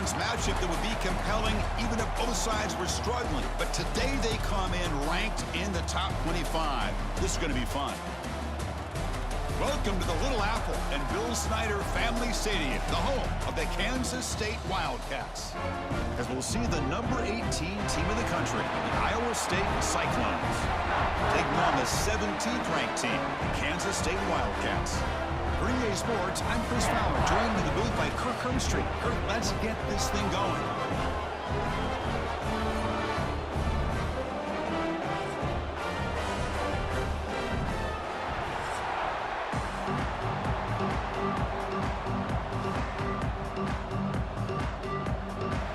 offense matchup that would be compelling even if both sides were struggling. But today they come in ranked in the top 25. This is going to be fun. Welcome to the Little Apple and Bill Snyder Family Stadium, the home of the Kansas State Wildcats. As we'll see the number 18 team in the country, the Iowa State Cyclones, taking on the 17th ranked team, the Kansas State Wildcats. For EA Sports, I'm Chris Fowler, joined in the booth by Kirk Hermstreet. Kirk, let's get this thing going.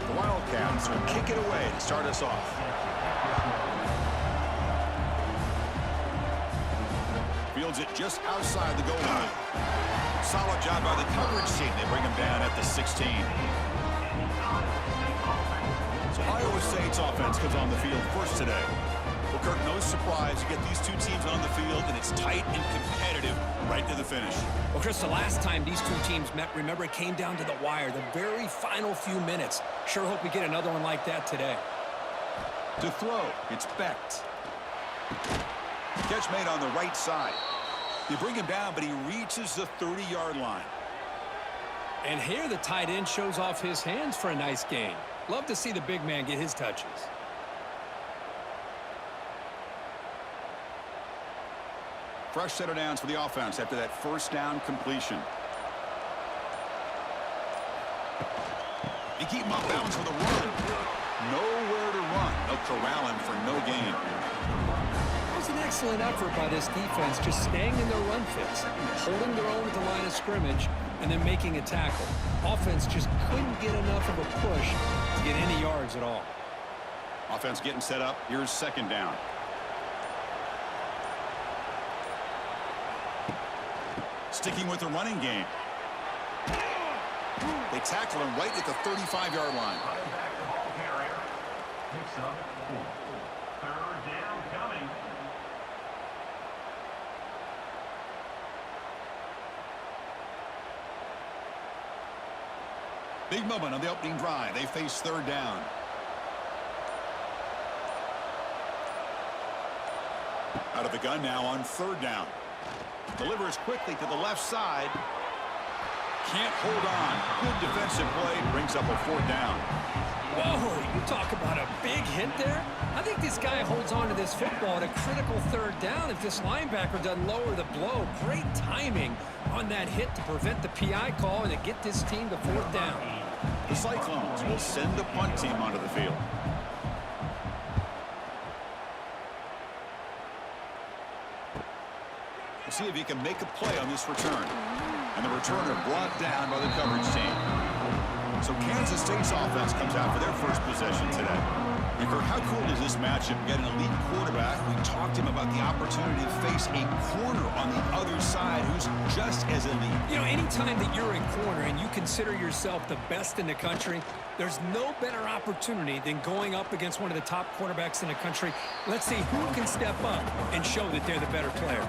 The Wildcats will kick it away to start us off. Fields it just outside the goal line. Solid job by the coverage team. They bring him down at the 16. So Iowa State's offense comes on the field first today. Well, Kirk, no surprise. You get these two teams on the field, and it's tight and competitive right to the finish. Well, Chris, the last time these two teams met, remember, it came down to the wire, the very final few minutes. Sure hope we get another one like that today. To throw, it's Becht. Catch made on the right side. You bring him down, but he reaches the 30-yard line. And here the tight end shows off his hands for a nice gain. Love to see the big man get his touches. Fresh set of downs for the offense after that first down completion. You keep him off balance for the run. Nowhere to run. They'll corral him for no gain. It was an excellent effort by this defense, just staying in their run fits, holding their own at the line of scrimmage, and then making a tackle. Offense just couldn't get enough of a push to get any yards at all. Offense getting set up. Here's second down. Sticking with the running game. They tackle him right at the 35-yard line. Big moment on the opening drive. They face third down. Out of the gun now on third down. Delivers quickly to the left side. Can't hold on. Good defensive play. Brings up a fourth down. Whoa, you talk about a big hit there. I think this guy holds on to this football at a critical third down if this linebacker doesn't lower the blow. Great timing on that hit to prevent the PI call and to get this team to fourth down. The Cyclones will send the punt team onto the field. We'll see if he can make a play on this return. And the returner brought down by the coverage team. So Kansas State's offense comes out for their first possession today. And Kirk, how cool is this matchup? You got an elite quarterback. We talked to him about the opportunity to face a corner on the other side who's just as elite. You know, anytime that you're in corner and you consider yourself the best in the country, there's no better opportunity than going up against one of the top quarterbacks in the country. Let's see who can step up and show that they're the better player.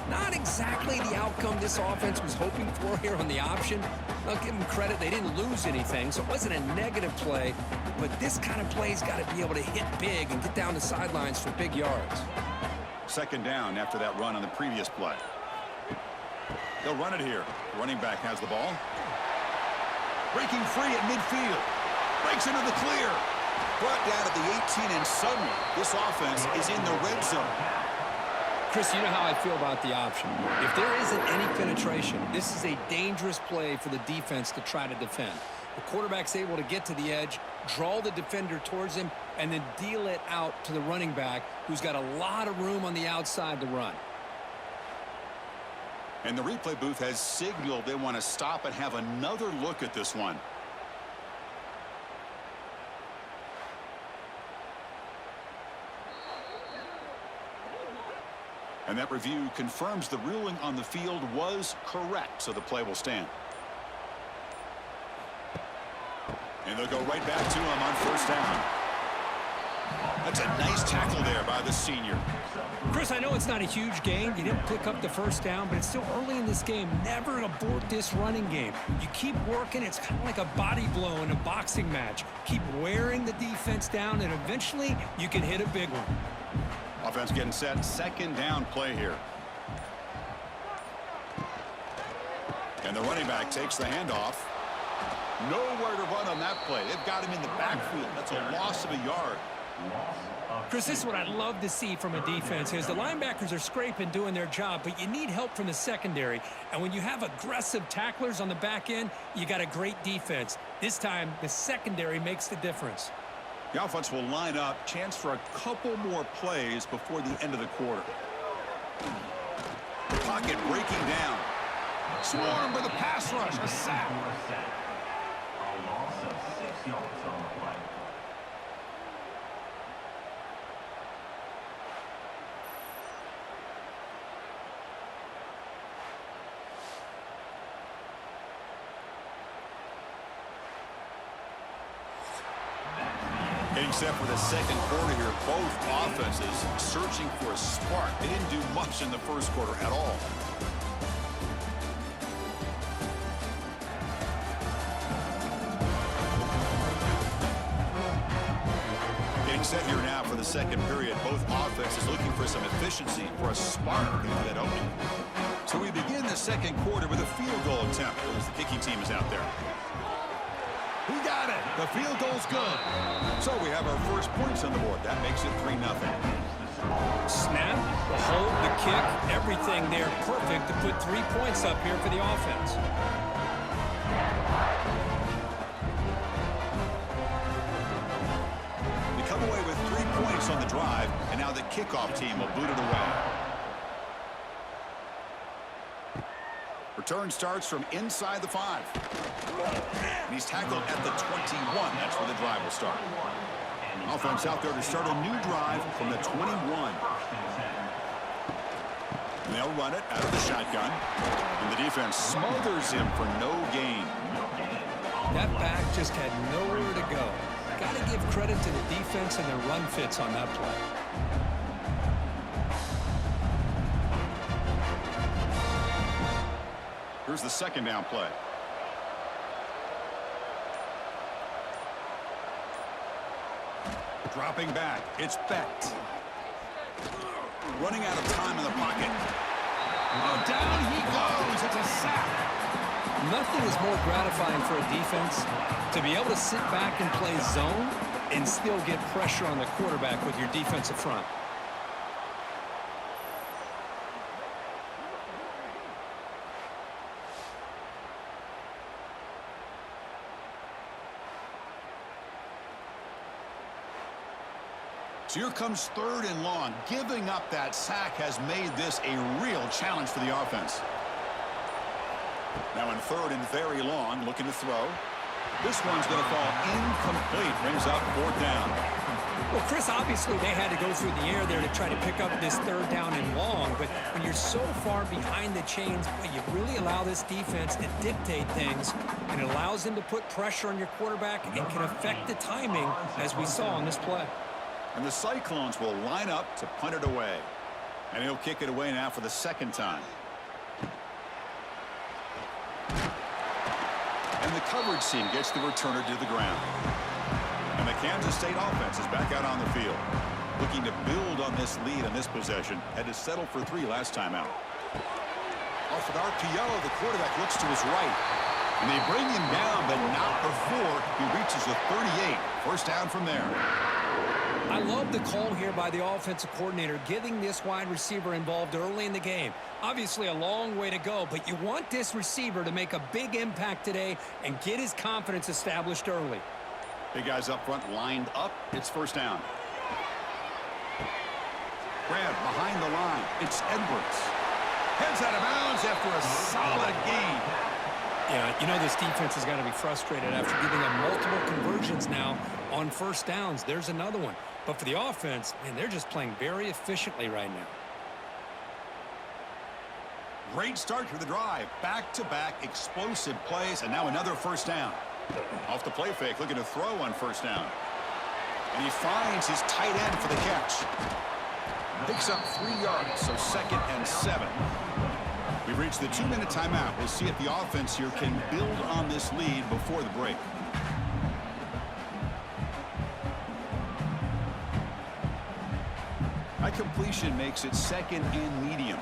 Not exactly the outcome this offense was hoping for here on the option. I'll give them credit. They didn't lose anything, so it wasn't a negative play. But this kind of play's got to be able to hit big and get down the sidelines for big yards. Second down after that run on the previous play. They'll run it here. The running back has the ball. Breaking free at midfield. Breaks into the clear. Brought down at the 18, and suddenly this offense is in the red zone. Chris, you know how I feel about the option. If there isn't any penetration, this is a dangerous play for the defense to try to defend. The quarterback's able to get to the edge, draw the defender towards him, and then deal it out to the running back, who's got a lot of room on the outside to run. And the replay booth has signaled they want to stop and have another look at this one. And that review confirms the ruling on the field was correct, so the play will stand. And they'll go right back to him on first down. That's a nice tackle there by the senior. Chris, I know it's not a huge gain. You didn't pick up the first down, but it's still early in this game. Never abort this running game. You keep working. It's kind of like a body blow in a boxing match. Keep wearing the defense down, and eventually you can hit a big one. Offense getting set. Second down play here. And the running back takes the handoff. Nowhere to run on that play. They've got him in the backfield. That's a loss of a yard. Chris, this is what I'd love to see from a defense is the linebackers are scraping, doing their job, but you need help from the secondary. And when you have aggressive tacklers on the back end, you got a great defense. This time, the secondary makes the difference. The offense will line up. Chance for a couple more plays before the end of the quarter. Pocket breaking down. Swarm with a pass rush. A sack. A loss of 6 yards on the play. Getting set for the second quarter here. Both offenses searching for a spark. They didn't do much in the first quarter at all. Getting set here now for the second period. Both offenses looking for some efficiency, for a spark into that opening. So we begin the second quarter with a field goal attempt as the kicking team is out there. He got it. The field goal's good. So we have our first points on the board. That makes it 3-0. Snap, the hold, the kick, everything there perfect to put 3 points up here for the offense. They come away with 3 points on the drive, and now the kickoff team will boot it away. Return starts from inside the 5. And he's tackled at the 21. That's where the drive will start. Offense out there to start a new drive from the 21. And they'll run it out of the shotgun. And the defense smothers him for no gain. That back just had nowhere to go. Got to give credit to the defense and their run fits on that play. Here's the second down play. Dropping back. It's Becht. Running out of time in the pocket. Oh, down he goes. It's a sack. Nothing is more gratifying for a defense to be able to sit back and play zone and still get pressure on the quarterback with your defensive front. So here comes 3rd and long. Giving up that sack has made this a real challenge for the offense. Now in 3rd and very long, looking to throw. This one's going to fall incomplete. Brings up 4th down. Well, Chris, obviously they had to go through the air there to try to pick up this 3rd down and long, but when you're so far behind the chains, boy, you really allow this defense to dictate things, and it allows them to put pressure on your quarterback and can affect the timing, as we saw on this play. And the Cyclones will line up to punt it away. And he'll kick it away now for the second time. And the coverage team gets the returner to the ground. And the Kansas State offense is back out on the field, looking to build on this lead in this possession. Had to settle for 3 last time out. Off an RPO, the quarterback looks to his right. And they bring him down, but not before he reaches the 38. First down from there. I love the call here by the offensive coordinator, getting this wide receiver involved early in the game. Obviously a long way to go, but you want this receiver to make a big impact today and get his confidence established early. Big guys up front lined up. It's first down. Grab behind the line. It's Edwards. Heads out of bounds after a solid gain. Yeah, you know this defense has got to be frustrated after giving up multiple conversions now on first downs. There's another one. But for the offense, man, they're just playing very efficiently right now. Great start to the drive. Back-to-back explosive plays, and now another first down. Off the play fake, looking to throw on first down. And he finds his tight end for the catch. Picks up 3 yards, so 2nd and 7. We've reached the 2-minute timeout. We'll see if the offense here can build on this lead before the break. High completion makes it 2nd and medium.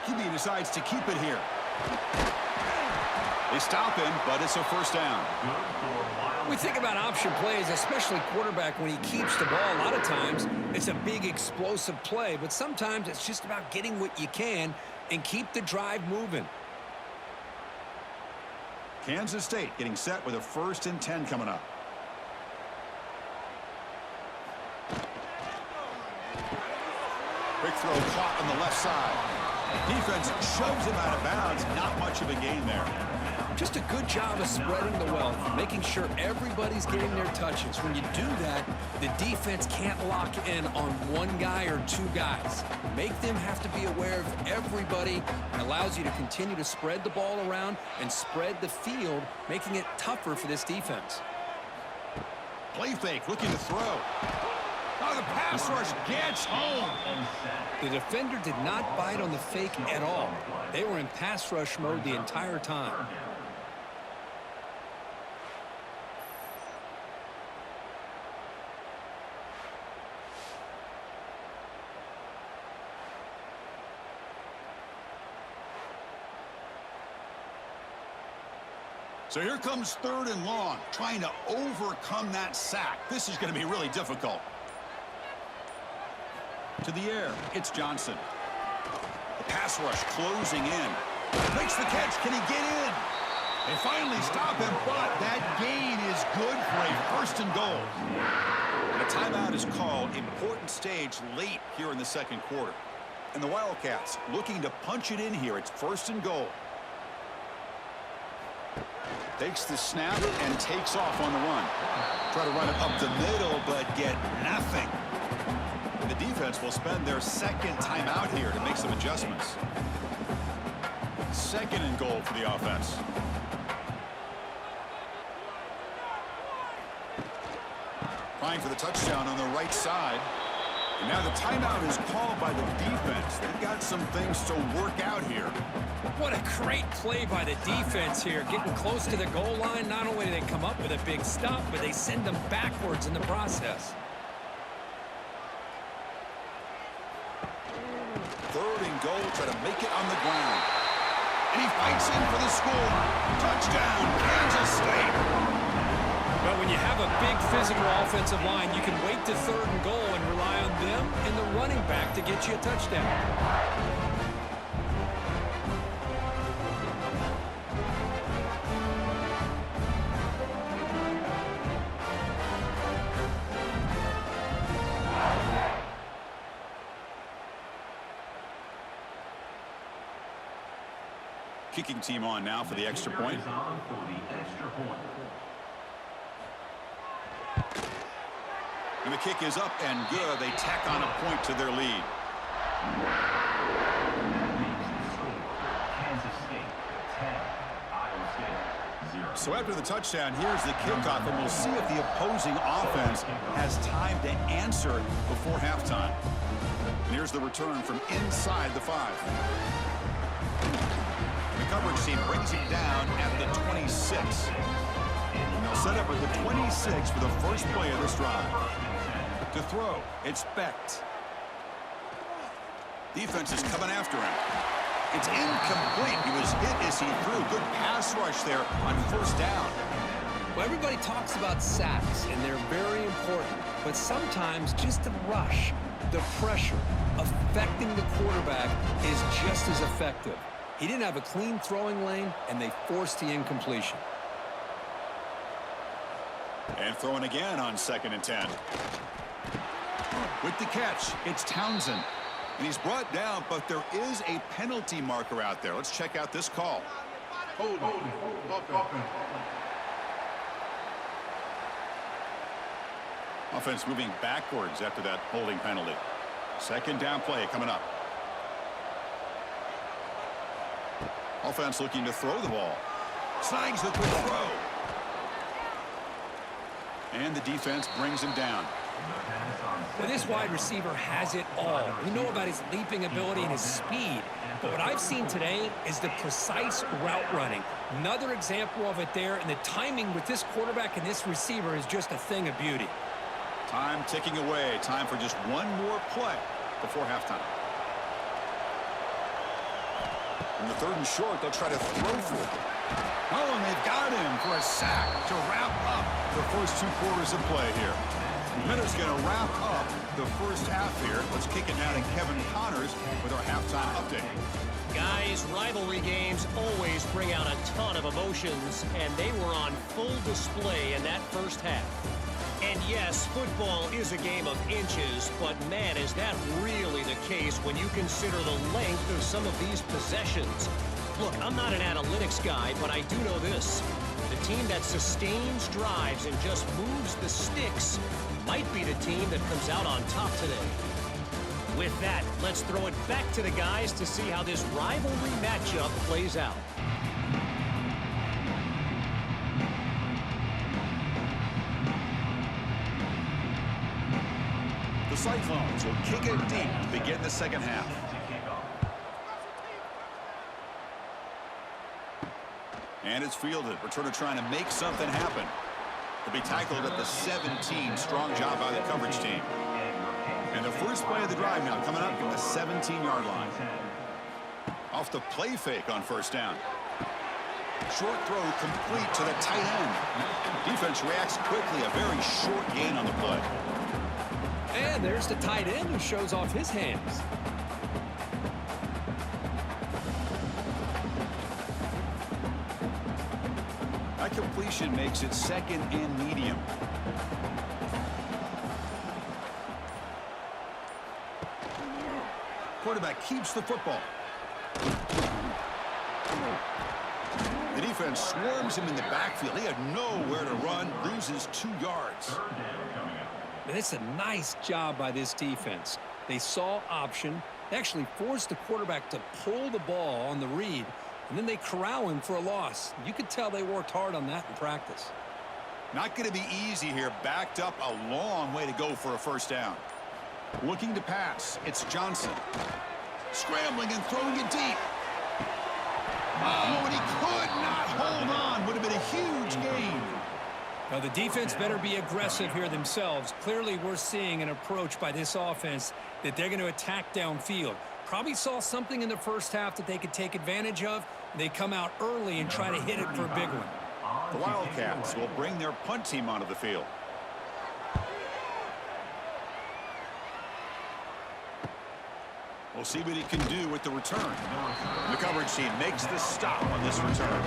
QB decides to keep it here. They stop him, but it's a first down. We think about option plays, especially quarterback when he keeps the ball. A lot of times, it's a big explosive play, but sometimes it's just about getting what you can and keep the drive moving. Kansas State getting set with a 1st and 10 coming up. Quick throw caught on the left side. Defense shoves him out of bounds. Not much of a gain there. Just a good job of spreading the wealth, making sure everybody's getting their touches. When you do that, the defense can't lock in on one guy or 2 guys. Make them have to be aware of everybody. It allows you to continue to spread the ball around and spread the field, making it tougher for this defense. Play fake, looking to throw. Oh, the pass rush gets home. The defender did not bite on the fake at all. They were in pass rush mode the entire time. So here comes 3rd and long, trying to overcome that sack. This is going to be really difficult. To the air, it's Johnson. The pass rush closing in. Makes the catch. Can he get in? They finally stop him, but that gain is good for a 1st and goal. And a timeout is called. Important stage late here in the 2nd quarter. And the Wildcats looking to punch it in here. It's 1st and goal. Takes the snap and takes off on the run. Try to run it up the middle, but get nothing. The defense will spend their 2nd timeout here to make some adjustments. 2nd and goal for the offense. Trying for the touchdown on the right side. And now the timeout is called by the defense. They've got some things to work out here. What a great play by the defense here. Getting close to the goal line, not only do they come up with a big stop, but they send them backwards in the process. 3rd and goal, try to make it on the ground. And he fights in for the score. Touchdown, Kansas State. But when you have a big physical offensive line, you can wait to 3rd and goal and rely on them and the running back to get you a touchdown. Kicking team on now for the extra point. And the kick is up and good. They tack on a point to their lead. So after the touchdown, here's the kickoff, and we'll see if the opposing offense has time to answer before halftime. And here's the return from inside the 5. The coverage team brings it down at the 26. And they'll set up at the 26 for the first play of this drive. To throw, it's Becht. Defense is coming after him. It's incomplete. He was hit as he threw. Good pass rush there on 1st down. Well, everybody talks about sacks, and they're very important. But sometimes just the rush, the pressure, affecting the quarterback is just as effective. He didn't have a clean throwing lane, and they forced the incompletion. And throwing again on 2nd and 10. With the catch, it's Townsend. And he's brought down, but there is a penalty marker out there. Let's check out this call. Offense moving backwards after that holding penalty. 2nd down play coming up. Offense looking to throw the ball. Snags the quick throw. And the defense brings him down. Well, this wide receiver has it all. We know about his leaping ability and his speed. But what I've seen today is the precise route running. Another example of it there, and the timing with this quarterback and this receiver is just a thing of beauty. Time ticking away. Time for just one more play before halftime. In the 3rd and short, they'll try to throw for it. Oh, and they've got him for a sack to wrap up the first 2 quarters of play here. Minutes going to wrap up the first half here. Let's kick it now to Kevin Connors with our halftime update. Guys, rivalry games always bring out a ton of emotions, and they were on full display in that first half. And yes, football is a game of inches, but man, is that really the case when you consider the length of some of these possessions. Look, I'm not an analytics guy, but I do know this. The team that sustains drives and just moves the sticks might be the team that comes out on top today. With that, let's throw it back to the guys to see how this rivalry matchup plays out. The Cyclones will kick it deep to begin the second half. And it's fielded. Returner trying to make something happen. He'll be tackled at the 17. Strong job by the coverage team. And the first play of the drive now coming up at the 17-yard line. Off the play fake on first down. Short throw complete to the tight end. Defense reacts quickly. A very short gain on the play. And there's the tight end who shows off his hands. That completion makes it 2nd and medium. Quarterback keeps the football. The defense swarms him in the backfield. He had nowhere to run, loses 2 yards. And it's a nice job by this defense. They saw option. They actually forced the quarterback to pull the ball on the read, and then they corral him for a loss. You could tell they worked hard on that in practice. Not going to be easy here. Backed up a long way to go for a first down. Looking to pass. It's Johnson. Scrambling and throwing it deep. Oh, and he could not hold on. Would have been a huge gain. Now, the defense better be aggressive here themselves. Clearly, we're seeing an approach by this offense that they're going to attack downfield. Probably saw something in the first half that they could take advantage of. They come out early and try to hit it for a big one. The Wildcats will bring their punt team onto the field. We'll see what he can do with the return. The coverage team makes the stop on this return.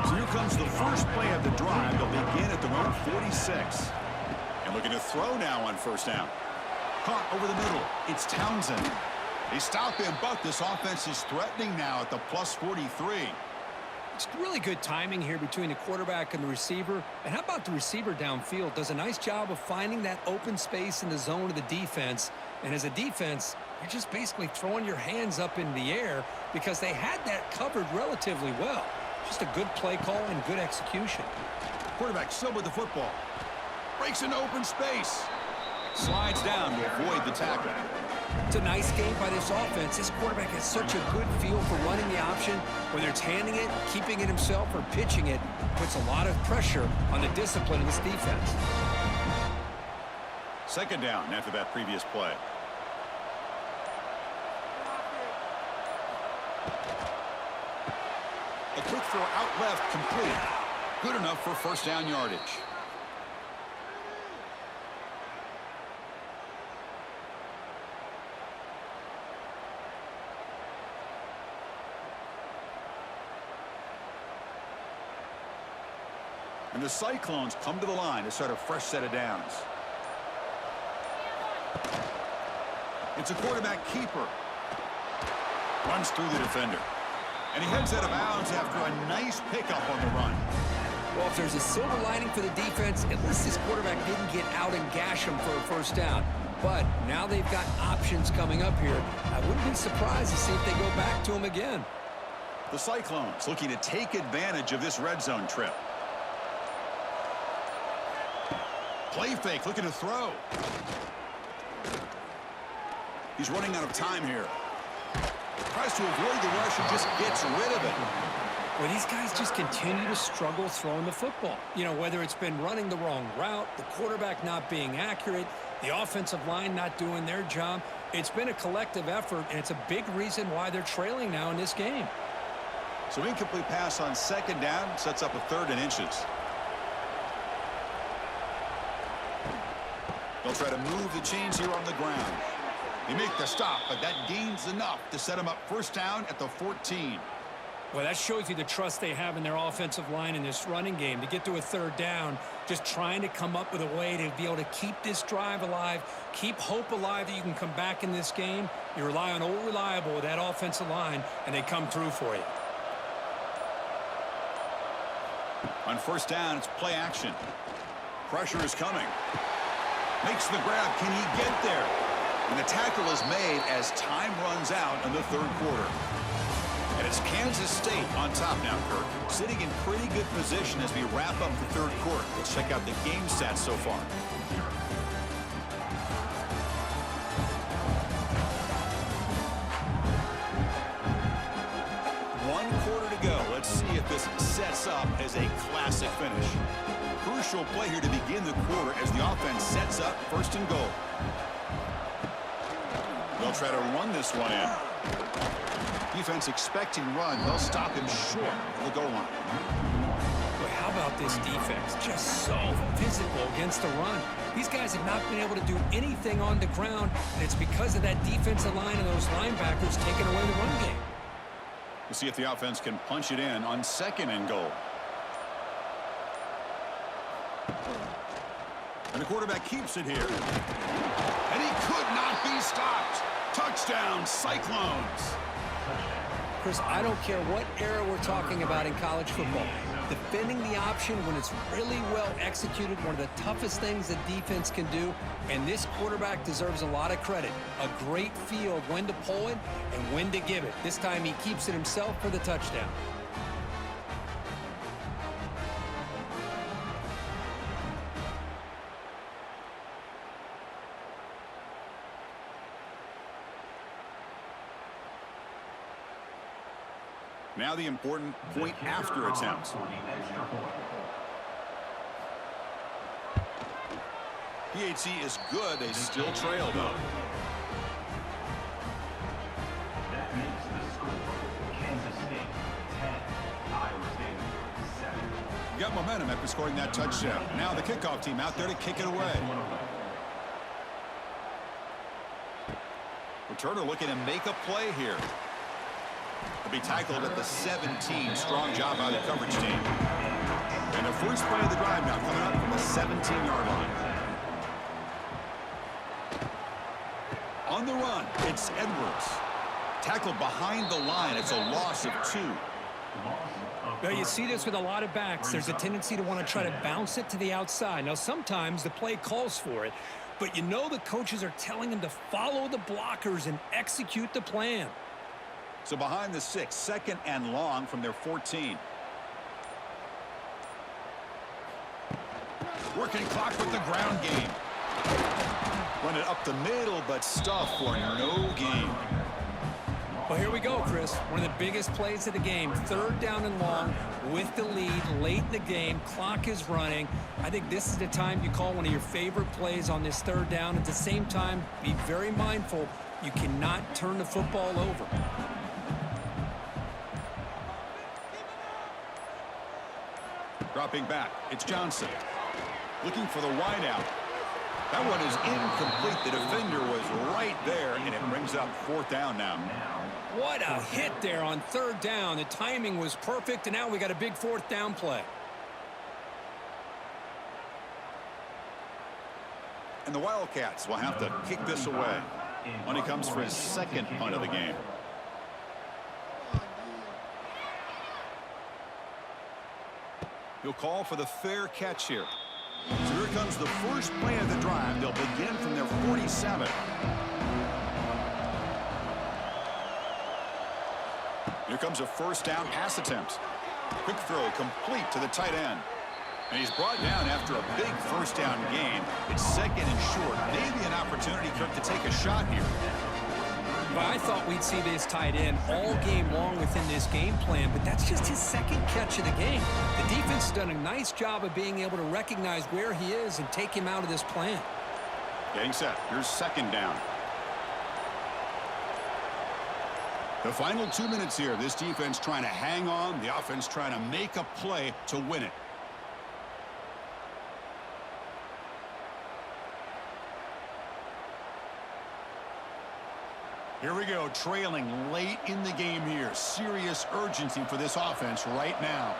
So here comes the first play of the drive. They'll begin at their own 46. And looking to throw now on first down. Caught over the middle. It's Townsend. They stop him, but this offense is threatening now at the plus 43. It's really good timing here between the quarterback and the receiver. And how about the receiver downfield? Does a nice job of finding that open space in the zone of the defense. And as a defense, you're just basically throwing your hands up in the air because they had that covered relatively well. Just a good play call and good execution. Quarterback still with the football. Breaks into open space. Slides down to avoid the tackle. It's a nice game by this offense. This quarterback has such a good feel for running the option. Whether it's handing it, keeping it himself, or pitching it, puts a lot of pressure on the discipline of this defense. Second down after that previous play. A quick throw out left, complete. Good enough for first down yardage. And the Cyclones come to the line to start a fresh set of downs. It's a quarterback keeper. Runs through the defender. And he heads out of bounds after a nice pickup on the run. Well, if there's a silver lining for the defense, at least this quarterback didn't get out and gash him for a first down. But now they've got options coming up here. I wouldn't be surprised to see if they go back to him again. The Cyclones looking to take advantage of this red zone trip. Play fake, looking to throw. He's running out of time here. Tries to avoid the rush and just gets rid of it. Well, these guys just continue to struggle throwing the football. You know, whether it's been running the wrong route, the quarterback not being accurate, the offensive line not doing their job. It's been a collective effort, and it's a big reason why they're trailing now in this game. So incomplete pass on second down sets up a 3rd and inches. They'll try to move the chains here on the ground. They make the stop, but that gains enough to set them up 1st down at the 14. Well, that shows you the trust they have in their offensive line in this running game. To get to a 3rd down, just trying to come up with a way to be able to keep this drive alive, keep hope alive that you can come back in this game. You rely on old reliable with that offensive line, and they come through for you. On 1st down, it's play action. Pressure is coming. Makes the grab. Can he get there? And the tackle is made as time runs out in the 3rd quarter. And it's Kansas State on top now, Kirk. Sitting in pretty good position as we wrap up the 3rd quarter. Let's check out the game stats so far. One quarter to go. Let's see if this sets up as a classic finish. Crucial play here to begin the quarter as the offense sets up 1st and goal. They'll try to run this one in. Defense expecting run. They'll stop him short of the goal line. Boy, how about this defense? Just so physical against the run. These guys have not been able to do anything on the ground, and it's because of that defensive line and those linebackers taking away the run game. We'll see if the offense can punch it in on 2nd and goal. And the quarterback keeps it here. And he could not be stopped. Touchdown, Cyclones. Chris, I don't care what era we're talking about in college football. Defending the option when it's really well executed, one of the toughest things that defense can do, and this quarterback deserves a lot of credit. A great feel of when to pull it and when to give it. This time he keeps it himself for the touchdown. Now the important point after attempts. PHC is good. They still trail, though. That makes the score Kansas State 10, Iowa State 7. You got momentum after scoring that touchdown. Now the kickoff team out there to kick it away. Returner looking to make a play here. To be tackled at the 17. Strong job by the coverage team. And the first play of the drive now coming up from the 17-yard line. On the run, it's Edwards. Tackled behind the line. It's a loss of 2. Well, you see this with a lot of backs. There's a tendency to want to try to bounce it to the outside. Now, sometimes the play calls for it, but you know the coaches are telling them to follow the blockers and execute the plan. So behind the 6, 2nd and long from their 14. Working clock with the ground game. Run it up the middle, but stuff for no gain. Well, here we go, Chris. One of the biggest plays of the game. 3rd down and long with the lead late in the game. Clock is running. I think this is the time you call one of your favorite plays on this 3rd down. At the same time, be very mindful. You cannot turn the football over. Dropping back, it's Johnson. Looking for the wideout. That one is incomplete. The defender was right there, and it brings up 4th down now. What a hit there on 3rd down. The timing was perfect, and now we got a big 4th down play. And the Wildcats will have to kick this away when he comes for his 2nd punt of the game. He'll call for the fair catch here. So here comes the first play of the drive. They'll begin from their 47. Here comes a first down pass attempt. Quick throw complete to the tight end. And he's brought down after a big first down gain. It's second and short. Maybe an opportunity, Kirk, to take a shot here. Well, I thought we'd see this tight end all game long within this game plan, but that's just his second catch of the game. The defense has done a nice job of being able to recognize where he is and take him out of this plan. Getting set. Here's second down. The final 2 minutes here. This defense trying to hang on. The offense trying to make a play to win it. Here we go, trailing late in the game here. Serious urgency for this offense right now.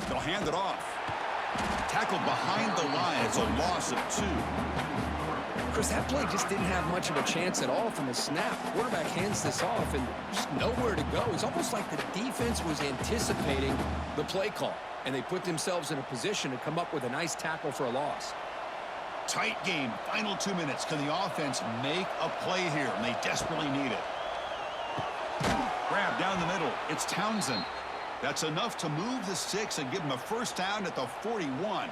They'll hand it off. Tackled behind the line. It's a loss of 2. Chris, that play just didn't have much of a chance at all from the snap. Quarterback hands this off and just nowhere to go. It's almost like the defense was anticipating the play call, and they put themselves in a position to come up with a nice tackle for a loss. Tight game, final 2 minutes. Can the offense make a play here? And they desperately need it. Grab down the middle. It's Townsend. That's enough to move the sticks and give him a first down at the 41.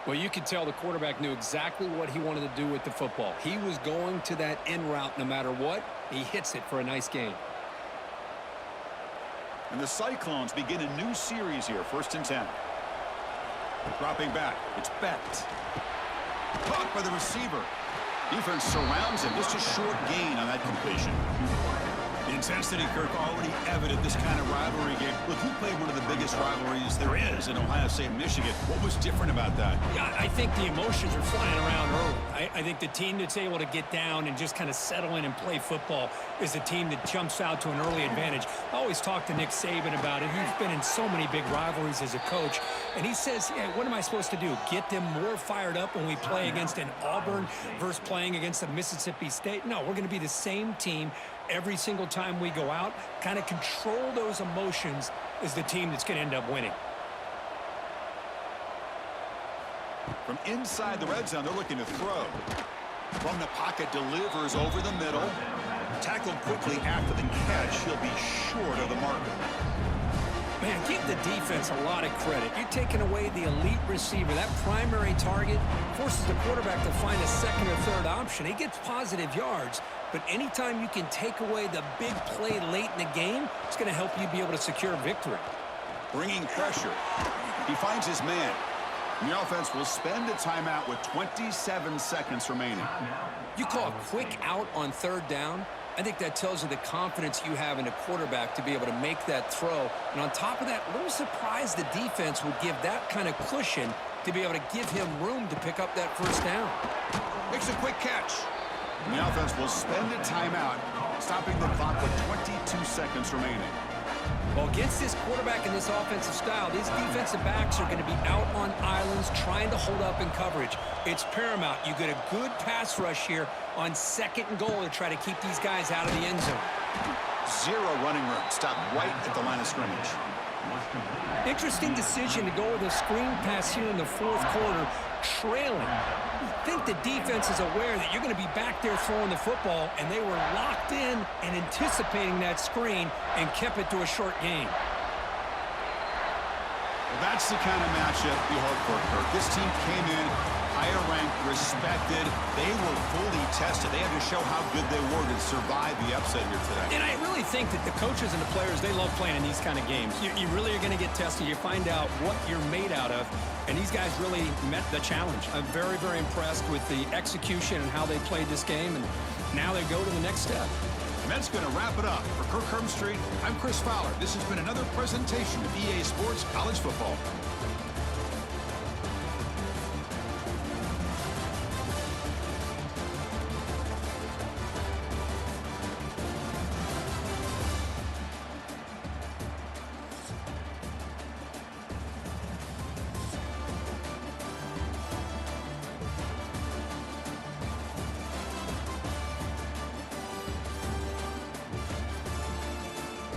Well, you could tell the quarterback knew exactly what he wanted to do with the football. He was going to that in route no matter what. He hits it for a nice gain. And the Cyclones begin a new series here, 1st and 10. Dropping back, it's Becht. Caught by the receiver. Defense surrounds him. Just a short gain on that completion. The intensity, Kirk, already evident this kind of rivalry game. Look, who played one of the biggest rivalries there is in Ohio State and Michigan? What was different about that? Yeah, I think the emotions are flying around early. I think the team that's able to get down and just kind of settle in and play football is the team that jumps out to an early advantage. I always talk to Nick Saban about it. He's been in so many big rivalries as a coach, and he says, yeah, what am I supposed to do? Get them more fired up when we play against an Auburn versus playing against a Mississippi State? No, we're going to be the same team every single time we go out. Kind of control those emotions is the team that's going to end up winning. From inside the red zone, they're looking to throw. From the pocket, delivers over the middle. Tackled quickly after the catch. He'll be short of the marker. Man, give the defense a lot of credit. You're taking away the elite receiver. That primary target forces the quarterback to find a second or third option. He gets positive yards, but anytime you can take away the big play late in the game, it's going to help you be able to secure victory. Bringing pressure. He finds his man. And the offense will spend a timeout with 27 seconds remaining. You call a quick out on 3rd down. I think that tells you the confidence you have in a quarterback to be able to make that throw. And on top of that, a little surprised the defense would give that kind of cushion to be able to give him room to pick up that first down. Makes a quick catch. And the offense will spend a timeout, stopping the clock with 22 seconds remaining. Well, against this quarterback and this offensive style, these defensive backs are going to be out on islands trying to hold up in coverage. It's paramount. You get a good pass rush here on 2nd and goal to try to keep these guys out of the end zone. 0 running room. Stop right at the line of scrimmage. Interesting decision to go with a screen pass here in the 4th quarter, trailing. I think the defense is aware that you're going to be back there throwing the football, and they were locked in and anticipating that screen and kept it to a short game. Well, that's the kind of matchup we hope for, Kirk. This team came in higher ranked, respected. They were fully tested. They had to show how good they were to survive the upset here today. And I really think that the coaches and the players, they love playing in these kind of games. You really are going to get tested. You find out what you're made out of. And these guys really met the challenge. I'm very, very impressed with the execution and how they played this game. And now they go to the next step. And that's going to wrap it up. For Kirk Herbstreit, I'm Chris Fowler. This has been another presentation of EA Sports College Football.